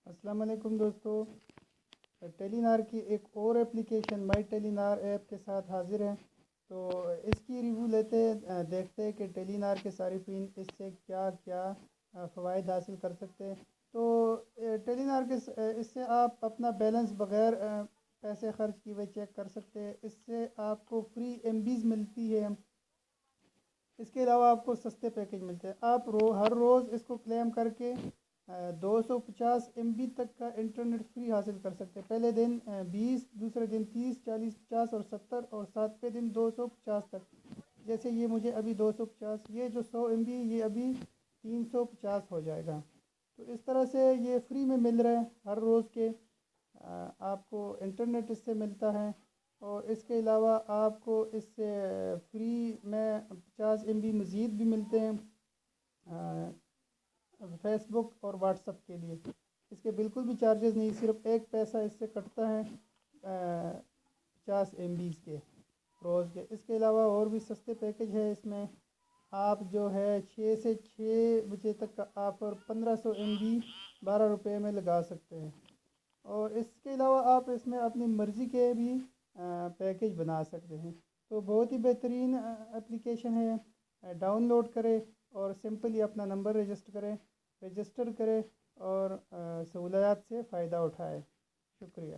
السلام علیکم دوستو، ٹیلی نار کی ایک اور اپلیکیشن مائی ٹیلی نار ایپ کے ساتھ حاضر ہیں۔ تو اس کی ریویو دیکھتے ہیں کہ ٹیلی نار کے صارفین اس سے کیا کیا فوائد حاصل کر سکتے ہیں۔ تو ٹیلی نار کے اس سے آپ اپنا بیلنس بغیر پیسے خرچ کیے ہوئے چیک کر سکتے ہیں۔ اس سے آپ کو فری ایم بیز ملتی ہے۔ اس کے علاوہ آپ کو سستے پیکج ملتے ہیں۔ آپ ہر روز اس کو کلیم کر کے 250 ایم بی تک کا انٹرنیٹ فری حاصل کر سکتے ہیں۔ پہلے دن 20، دوسرے دن 30، 40، 50 اور 70 اور 7ویں دن 250 تک۔ جیسے یہ مجھے ابھی 250، یہ جو 100 ایم بی یہ ابھی 350 ہو جائے گا۔ تو اس طرح سے یہ فری میں مل رہے ہیں ہر روز کے۔ آپ کو انٹرنیٹ اس سے ملتا ہے، اور اس کے علاوہ آپ کو اس سے فری میں 50 ایم بی مزید بھی ملتے ہیں فیس بک اور واٹس اپ کے لیے۔ اس کے بالکل بھی چارجز نہیں، صرف 1 پیسہ اس سے کٹتا ہے 50 ایم بیز کے روز کے۔ اس کے علاوہ اور بھی سستے پیکج ہے اس میں۔ آپ جو ہے 6 سے 6 بجے تک کا آفر 1500 ایم بی 12 روپے میں لگا سکتے ہیں۔ اور اس کے علاوہ آپ اس میں اپنی مرضی کے بھی پیکج بنا سکتے ہیں۔ تو بہت ہی بہترین اپلیکیشن ہے۔ ڈاؤن لوڈ کرے اور سمپلی اپنا نمبر رجسٹر کرے اور سہولیات سے فائدہ اٹھائے۔ شکریہ۔